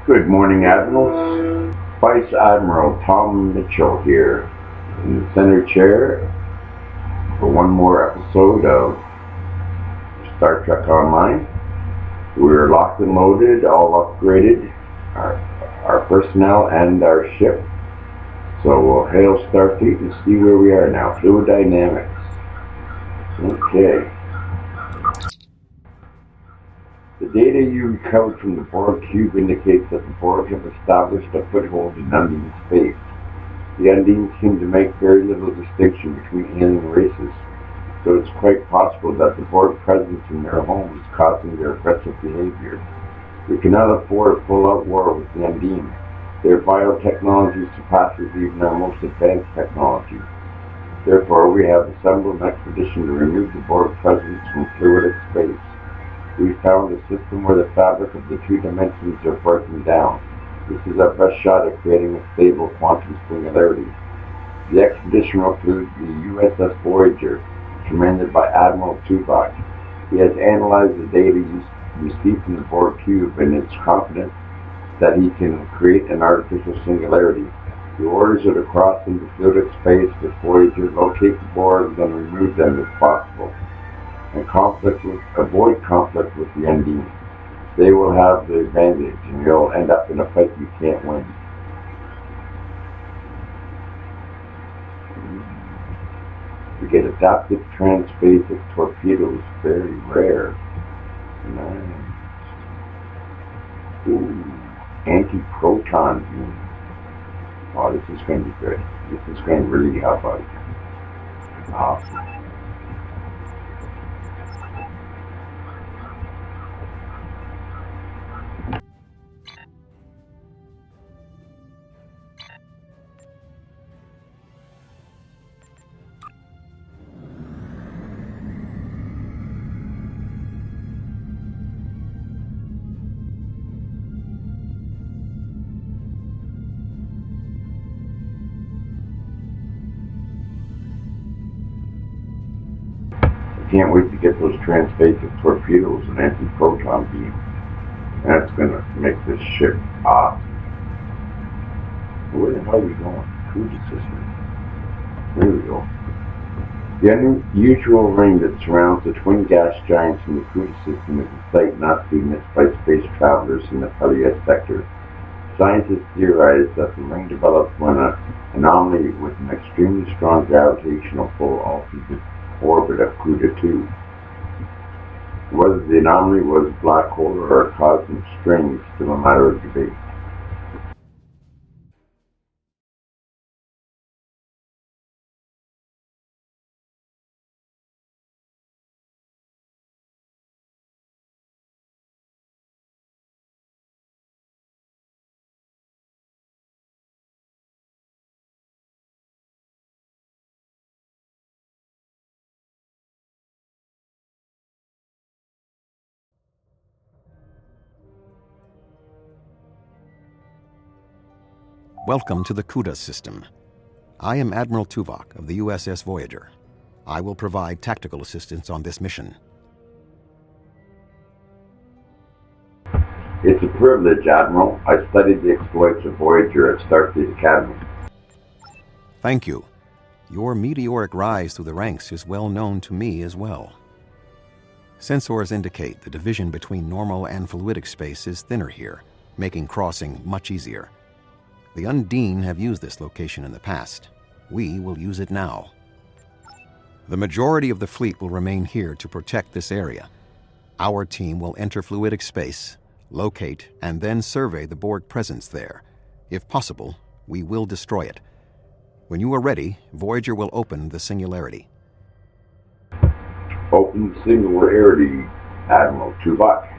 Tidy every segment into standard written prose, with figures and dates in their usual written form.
Good morning, Admirals. Vice Admiral Tom Mitchell here in the center chair for one more episode of Star Trek Online. We're locked and loaded, all upgraded, our personnel and our ship. So we'll hail Starfleet and see where we are now. Fluid Dynamics. Okay. The data you recovered from the Borg cube indicates that the Borg have established a foothold in Undine space. The Undines seem to make very little distinction between alien races, so it's quite possible that the Borg presence in their home is causing their aggressive behavior. We cannot afford a full-out war with the Undine. Their biotechnology surpasses even our most advanced technology. Therefore, we have assembled an expedition to remove the Borg presence from fluidic space. We found a system where the fabric of the two dimensions are breaking down. This is our best shot at creating a stable quantum singularity. The expedition will include the USS Voyager, commanded by Admiral Tuvok. He has analyzed the data received from the Borg cube and is confident that he can create an artificial singularity. The orders are to cross into fluidic space with Voyager, locate the Borg, then remove them if possible, and avoid conflict with the Undine. They will have the advantage, and you'll end up in a fight you can't win. We get adaptive transphasic torpedoes, very rare. Nice. Ooh, anti-proton beam. Oh, this is going to be good. This is going to really help out. Awesome. Can't wait to get those transphasic torpedoes and anti-proton beam. That's going to make this ship awesome. Where the hell are we going? Cruiser system. There we go. The unusual ring that surrounds the twin gas giants in the cruiser system is a sight not to be missed by space travelers in the Peleus sector. Scientists theorize that the ring developed when an anomaly with an extremely strong gravitational pull altered the orbit of Cuda 2. Whether the anomaly was a black hole or a cosmic string is still a matter of debate. Welcome to the CUDA system. I am Admiral Tuvok of the USS Voyager. I will provide tactical assistance on this mission. It's a privilege, Admiral. I studied the exploits of Voyager at Starfleet Academy. Thank you. Your meteoric rise through the ranks is well known to me as well. Sensors indicate the division between normal and fluidic space is thinner here, making crossing much easier. The Undine have used this location in the past. We will use it now. The majority of the fleet will remain here to protect this area. Our team will enter fluidic space, locate, and then survey the Borg presence there. If possible, we will destroy it. When you are ready, Voyager will open the singularity. Open singularity, Admiral Tuvok.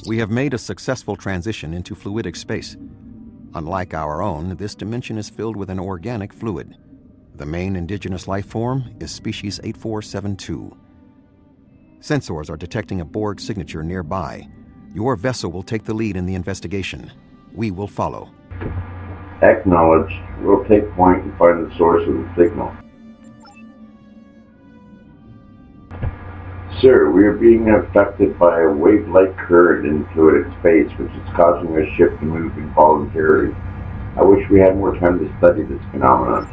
We have made a successful transition into fluidic space. Unlike our own, this dimension is filled with an organic fluid. The main indigenous life form is species 8472. Sensors are detecting a Borg signature nearby. Your vessel will take the lead in the investigation. We will follow. Acknowledged. We'll take point and find the source of the signal. Sir, we are being affected by a wave-like current in fluid space, which is causing our ship to move involuntarily. I wish we had more time to study this phenomenon.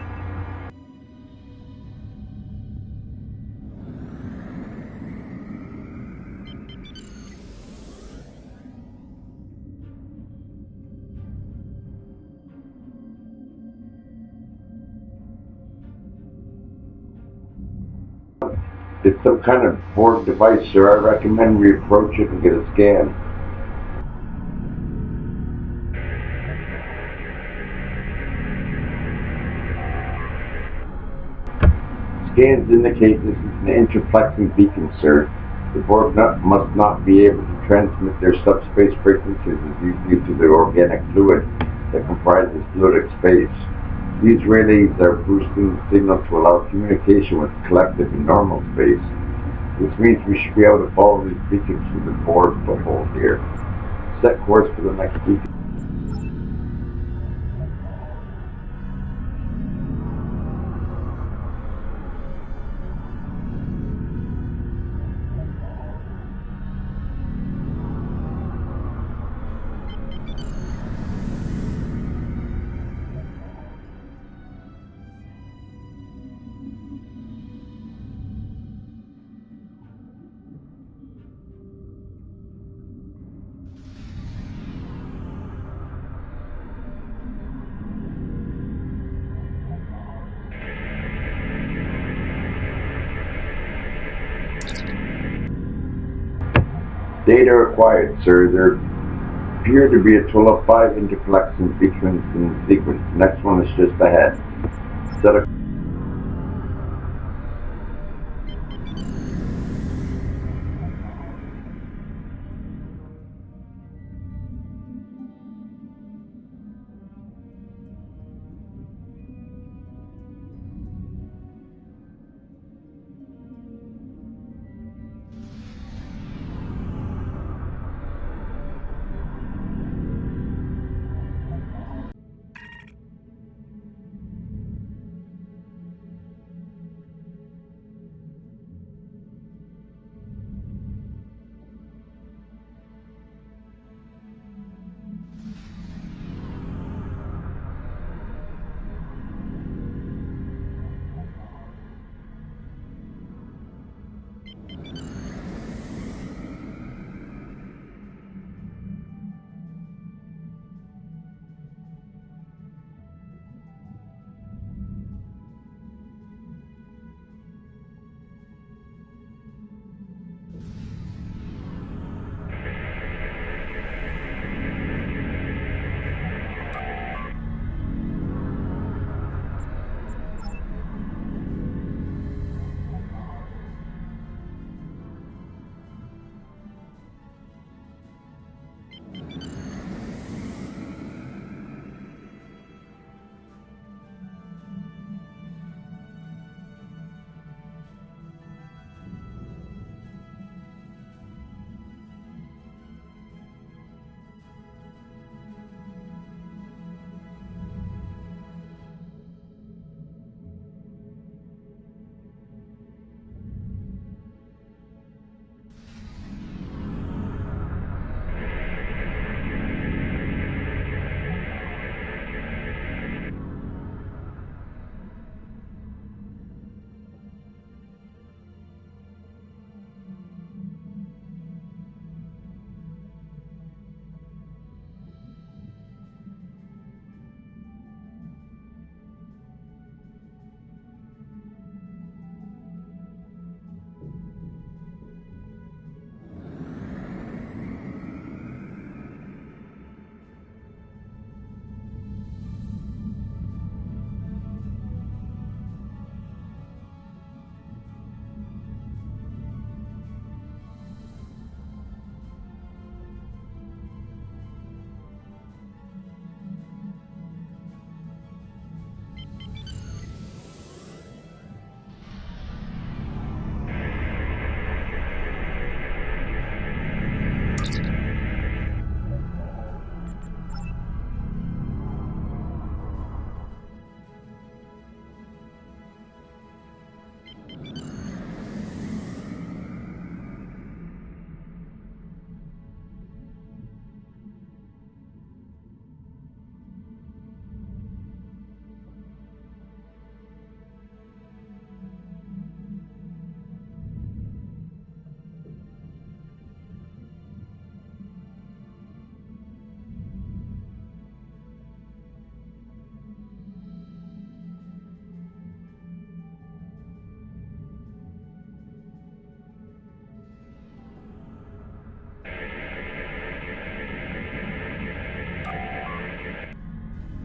It's some kind of Borg device, sir. I recommend we approach it and get a scan. Scans indicate this is an interplexing beacon, sir. The Borg must not be able to transmit their subspace frequencies due to the organic fluid that comprises fluidic space. These relays are boosting the signal to allow communication with the collective in normal space. This means we should be able to follow these beacons through the Borg foothold here. Set course for the next beacon. Data acquired, sir. There appear to be a total of 5 interplexing beacons in the sequence. The next one is just ahead. Set a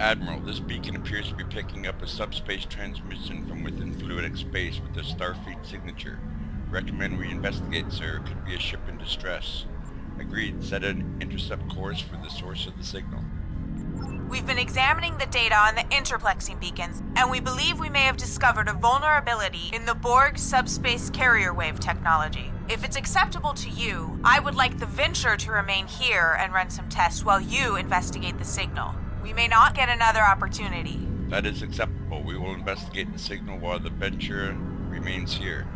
Admiral, this beacon appears to be picking up a subspace transmission from within fluidic space with a Starfleet signature. Recommend we investigate, sir. Could be a ship in distress. Agreed. Set an intercept course for the source of the signal. We've been examining the data on the interplexing beacons, and we believe we may have discovered a vulnerability in the Borg subspace carrier wave technology. If it's acceptable to you, I would like the Venture to remain here and run some tests while you investigate the signal. We may not get another opportunity. That is acceptable. We will investigate the signal while the Venture remains here.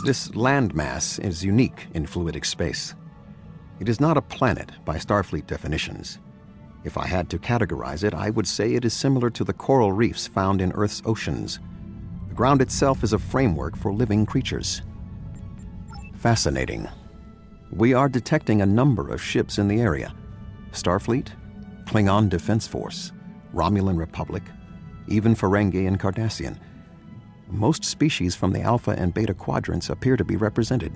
This landmass is unique in fluidic space. It is not a planet by Starfleet definitions. If I had to categorize it, I would say it is similar to the coral reefs found in Earth's oceans. The ground itself is a framework for living creatures. Fascinating. We are detecting a number of ships in the area. Starfleet, Klingon Defense Force, Romulan Republic, even Ferengi and Cardassian. Most species from the Alpha and Beta quadrants appear to be represented.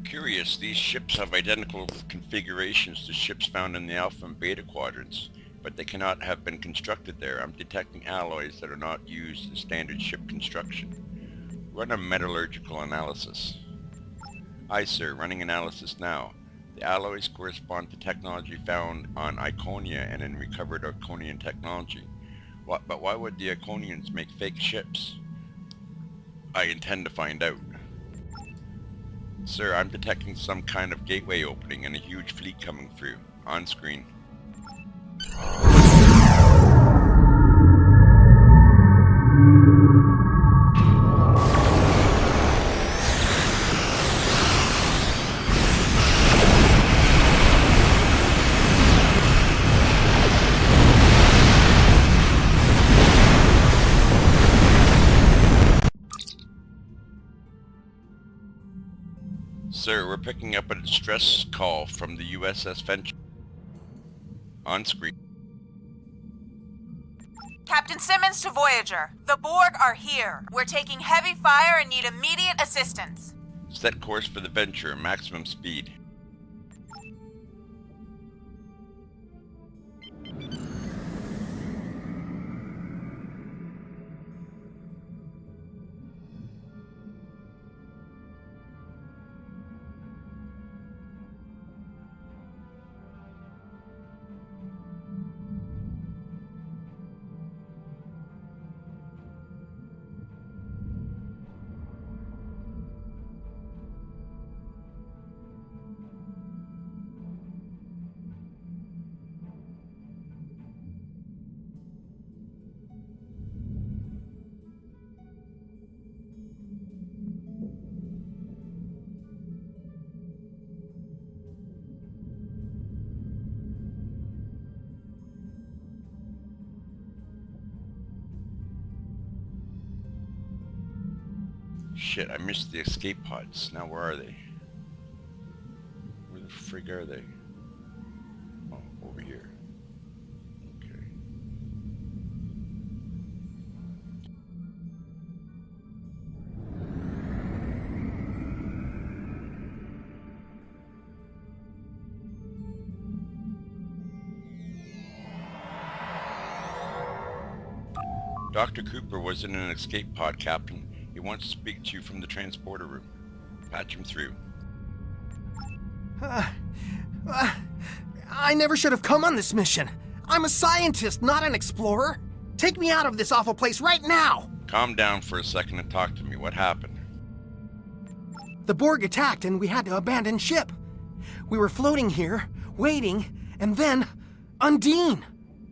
Curious, these ships have identical configurations to ships found in the Alpha and Beta quadrants, but they cannot have been constructed there. I'm detecting alloys that are not used in standard ship construction. Run a metallurgical analysis. Aye, sir, running analysis now. The alloys correspond to technology found on Iconia and in recovered Iconian technology. But why would the Iconians make fake ships? I intend to find out. Sir, I'm detecting some kind of gateway opening and a huge fleet coming through. On screen. Sir, we're picking up a distress call from the USS Venture. On screen. Captain Simmons to Voyager. The Borg are here. We're taking heavy fire and need immediate assistance. Set course for the Venture, maximum speed. Shit, I missed the escape pods. Now where are they? Where the frig are they? Oh, over here. Okay. Dr. Cooper was in an escape pod, Captain. He wants to speak to you from the transporter room. Patch him through. I never should have come on this mission. I'm a scientist, not an explorer. Take me out of this awful place right now! Calm down for a second and talk to me. What happened? The Borg attacked and we had to abandon ship. We were floating here, waiting, and then... Undine!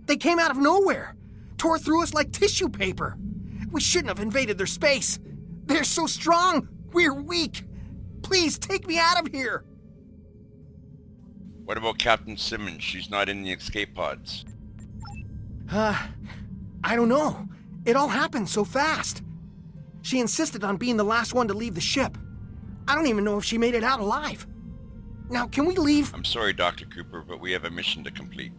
They came out of nowhere, tore through us like tissue paper. We shouldn't have invaded their space. They're so strong, we're weak. Please take me out of here! What about Captain Simmons? She's not in the escape pods. I don't know. It all happened so fast. She insisted on being the last one to leave the ship. I don't even know if she made it out alive. Now, can we leave? I'm sorry, Dr. Cooper, but we have a mission to complete.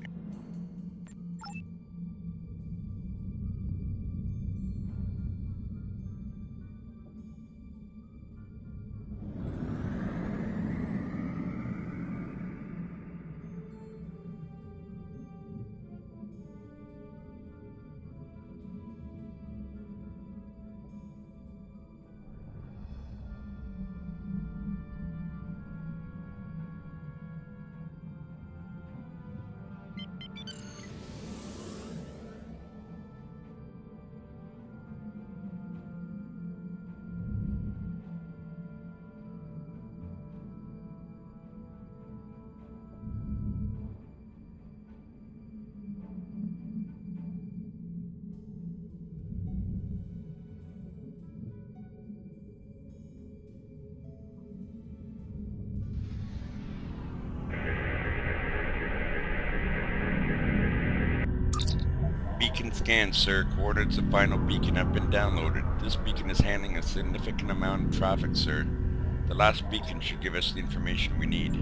Beacon scan, sir. Coordinates of final beacon have been downloaded. This beacon is handling a significant amount of traffic, sir. The last beacon should give us the information we need.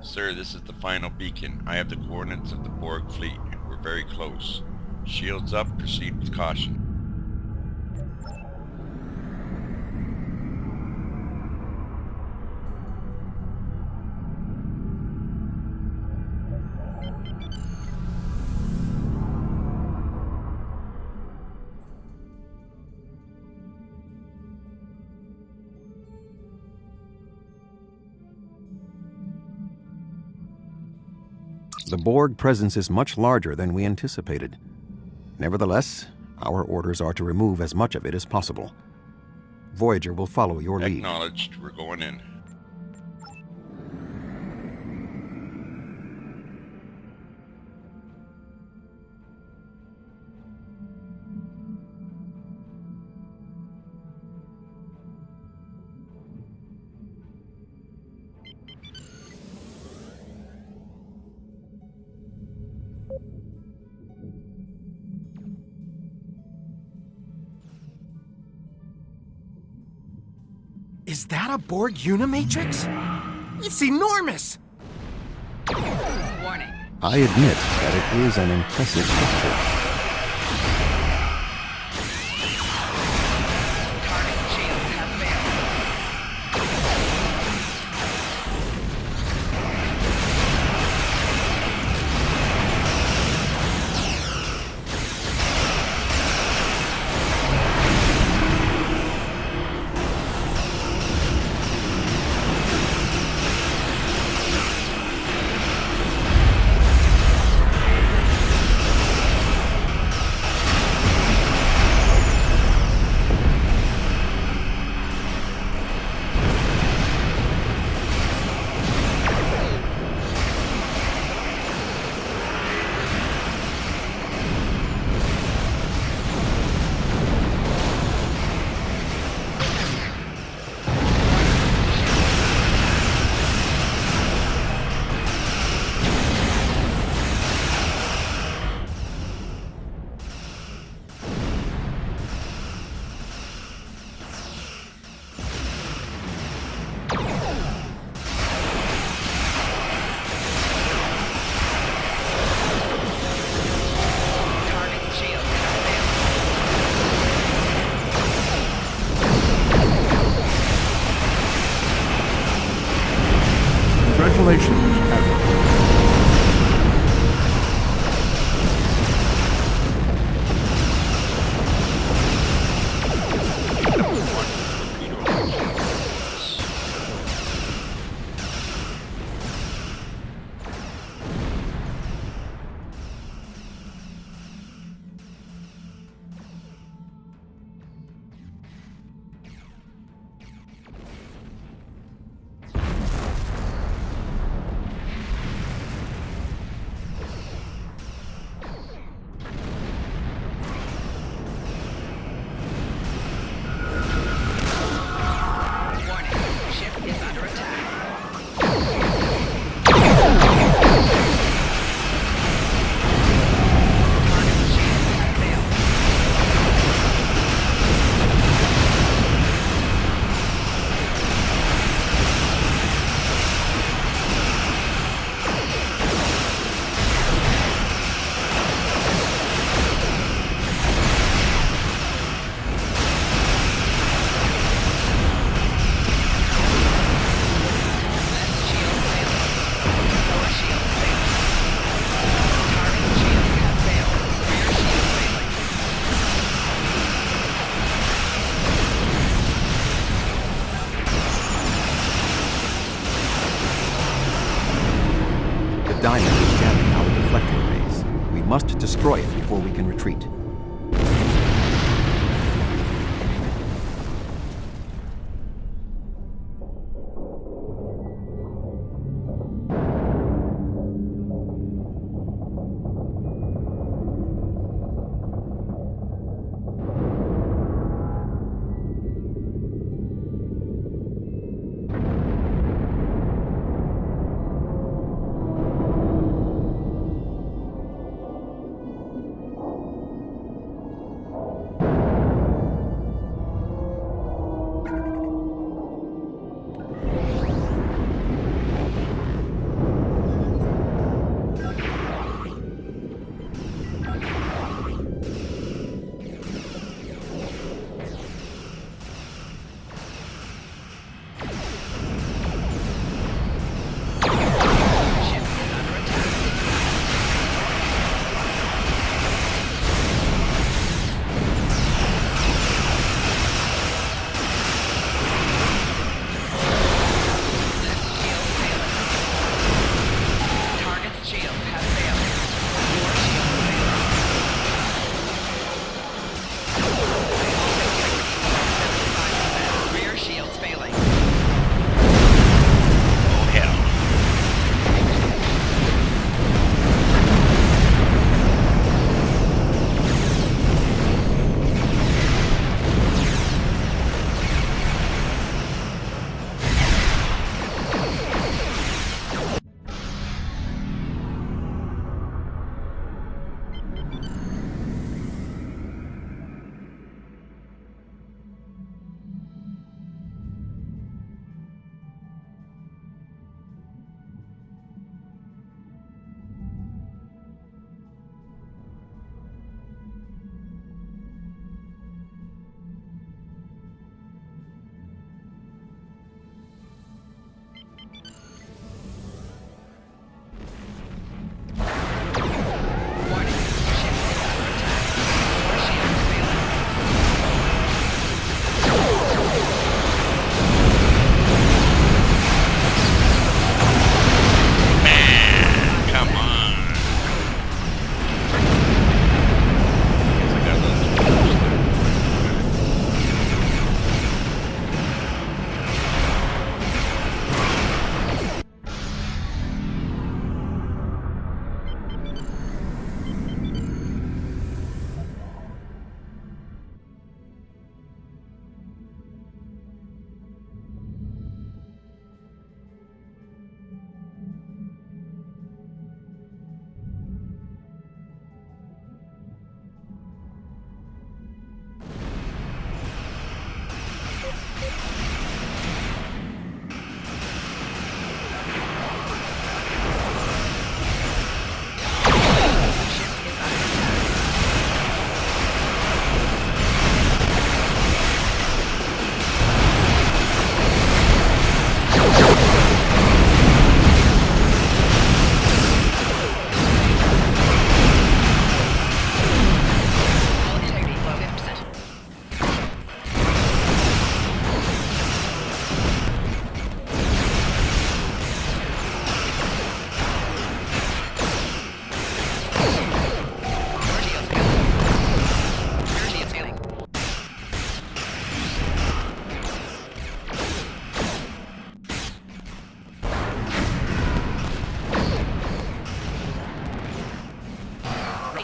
Sir, this is the final beacon. I have the coordinates of the Borg fleet. We're very close. Shields up, proceed with caution. The Borg presence is much larger than we anticipated. Nevertheless, our orders are to remove as much of it as possible. Voyager will follow your lead. Acknowledged. We're going in. Is that a Borg Unimatrix? It's enormous! Warning. I admit that it is an impressive structure. Target shields have failed. diamond is jamming our deflector arrays. We must destroy it before we can retreat.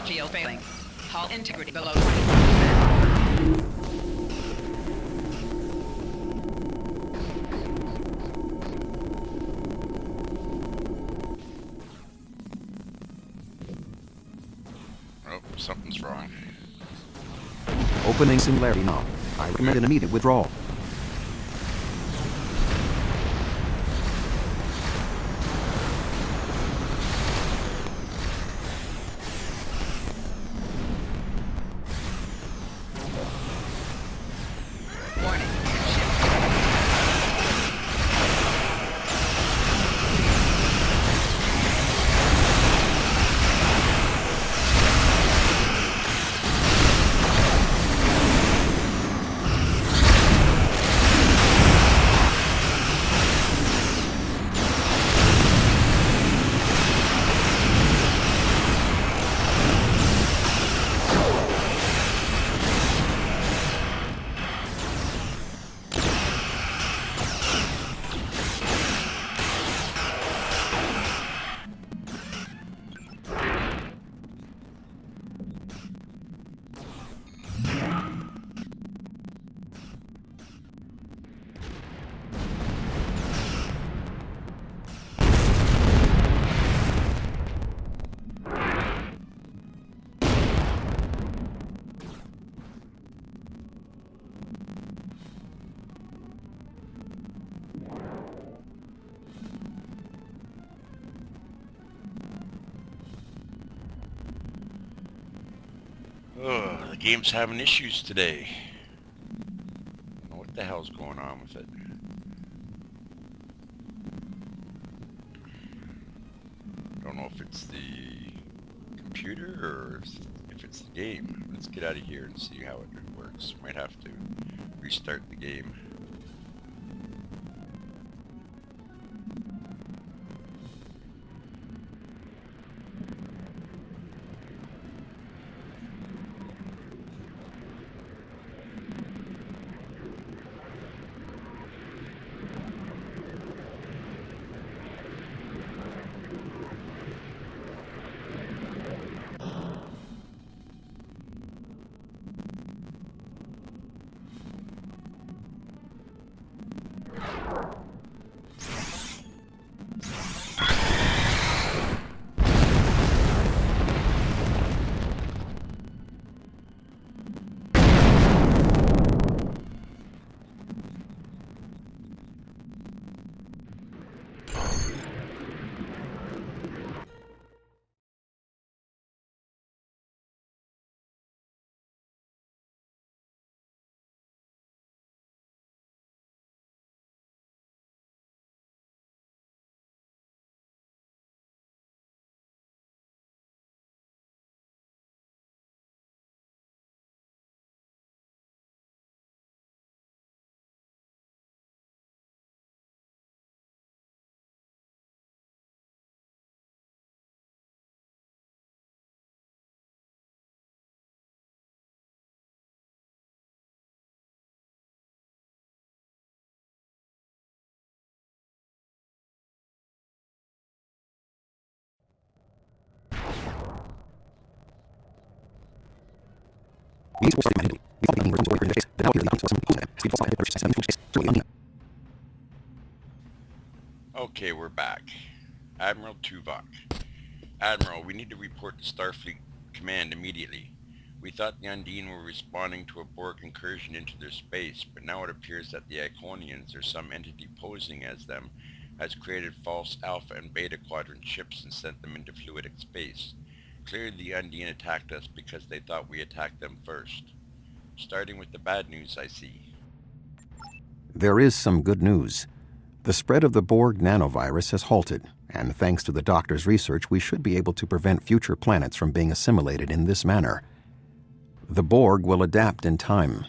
Geo failing. Hull integrity below 20%. Oh, something's wrong. Opening singularity now. I recommend an immediate withdrawal. Warning. Oh, the game's having issues today. I don't know what the hell's going on with it. I don't know if it's the computer or if it's the game. Let's get out of here and see how it works. Might have to restart the game. Okay, we're back. Admiral Tuvok. Admiral, we need to report to Starfleet Command immediately. We thought the Undine were responding to a Borg incursion into their space, but now it appears that the Iconians, or some entity posing as them, has created false Alpha and Beta Quadrant ships and sent them into fluidic space. Clearly the Undine attacked us because they thought we attacked them first. Starting with the bad news, I see. There is some good news. The spread of the Borg nanovirus has halted, and thanks to the doctor's research, we should be able to prevent future planets from being assimilated in this manner. The Borg will adapt in time,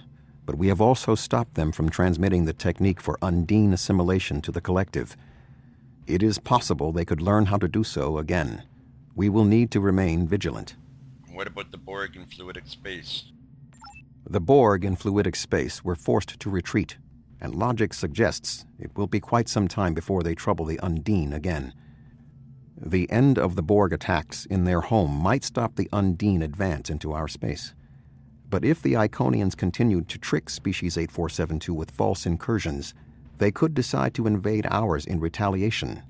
but we have also stopped them from transmitting the technique for Undine assimilation to the collective. It is possible they could learn how to do so again. We will need to remain vigilant. What about the Borg in fluidic space? The Borg in fluidic space were forced to retreat, and logic suggests it will be quite some time before they trouble the Undine again. The end of the Borg attacks in their home might stop the Undine advance into our space. But if the Iconians continued to trick Species 8472 with false incursions, they could decide to invade ours in retaliation.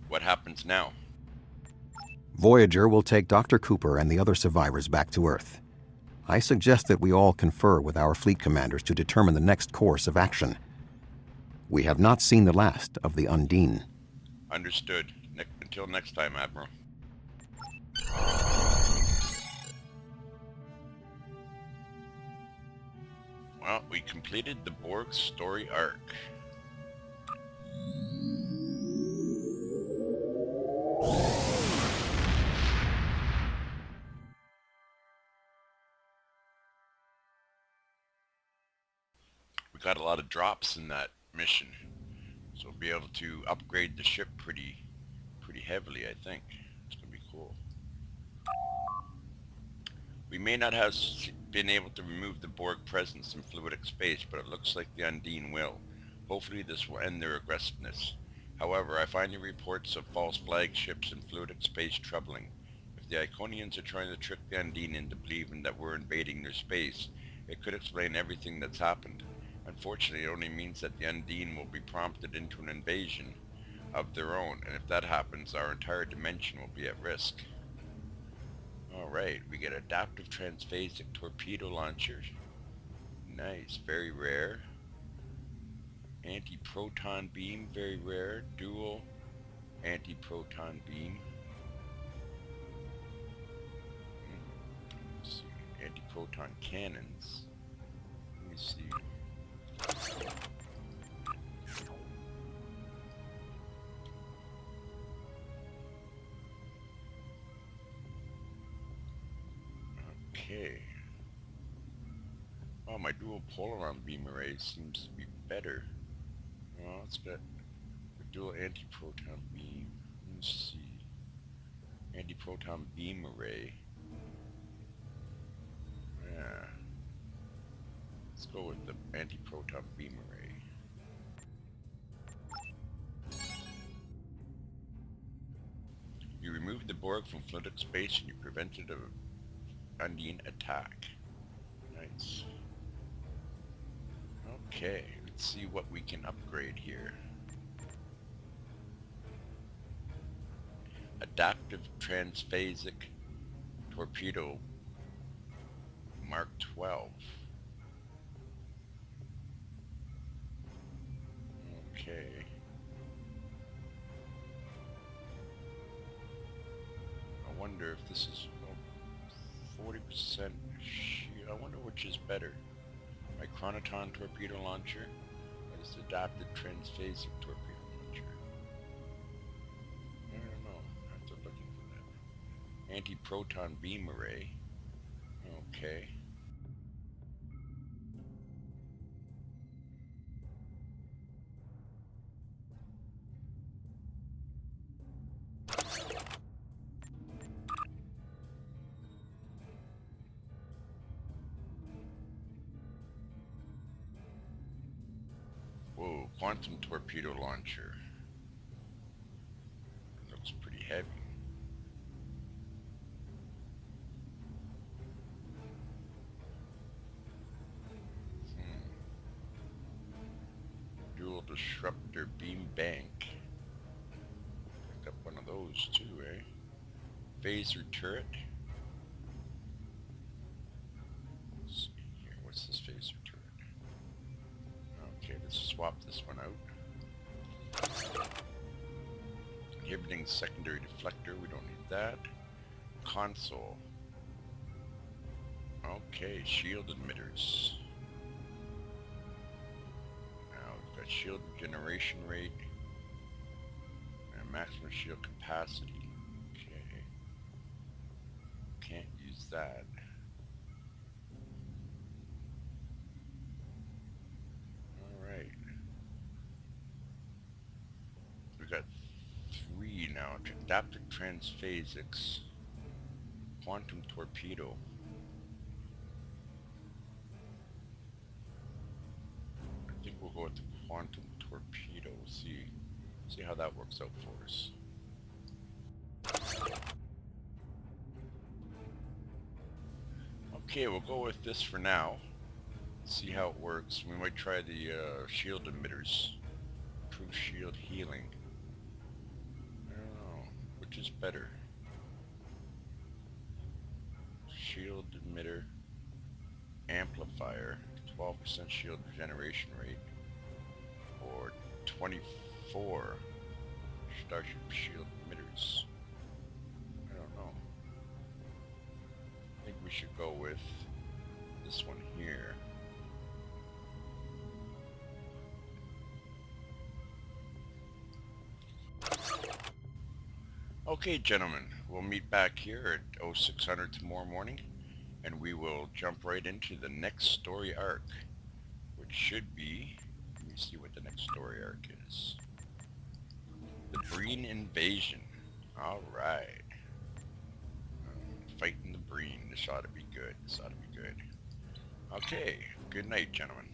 What happens now? Voyager will take Dr. Cooper and the other survivors back to Earth. I suggest that we all confer with our fleet commanders to determine the next course of action. We have not seen the last of the Undine. Understood. Until next time, Admiral. Well, we completed the Borg story arc. We got a lot of drops in that mission, so we'll be able to upgrade the ship pretty heavily, I think. It's gonna be cool. We may not have been able to remove the Borg presence in fluidic space, but it looks like the Undine will. Hopefully this will end their aggressiveness. However, I find the reports of false flagships in fluidic space troubling. If the Iconians are trying to trick the Undine into believing that we're invading their space, it could explain everything that's happened. Unfortunately, it only means that the Undine will be prompted into an invasion of their own, and if that happens, our entire dimension will be at risk. Alright, we get adaptive transphasic torpedo launchers. Nice, very rare. Anti-proton beam, very rare. Dual anti-proton beam. Let's see. anti-proton cannons. Let me see. Okay. Oh, my dual polaron beam array seems to be better. Well, it's got a dual anti-proton beam. Let's see. Anti-proton beam array. Yeah. Let's go with the anti-proton beam array. You removed the Borg from fluidic space and you prevented a Undine attack. Nice. Okay, let's see what we can upgrade here. Adaptive transphasic torpedo Mark 12. Okay. I wonder if this is 40% shield. I wonder which is better. My Chronoton torpedo launcher or this adapted transphasic torpedo launcher? I don't know. I have to look into that. Anti-proton beam array. Okay. Whoa, quantum torpedo launcher. Looks pretty heavy. Dual disruptor beam bank. Picked up one of those too, eh? Phaser turret. Let's see here. What's this phaser turret? Okay, let's swap this one out. Inhibiting secondary deflector, we don't need that. Console. Okay, shield emitters. Now we've got shield generation rate and maximum shield capacity. Okay. Can't use that. Alright. We got 3 now. Adaptive transphasics. Quantum torpedo. I think we'll go with the quantum torpedo. See how that works out for us. Okay, we'll go with this for now. See how it works. We might try the shield emitters. True shield healing. I don't know. Which is better? Shield emitter. Amplifier. 12% shield regeneration rate. Or 24 Starship shield emitters. I don't know. I think we should go with this one here. Okay, gentlemen, we'll meet back here at 0600 tomorrow morning, and we will jump right into the next story arc, which should be, let me see what the next story arc is. The Breen Invasion. Alright. Fighting the Breen. This ought to be good. Okay, good night, gentlemen.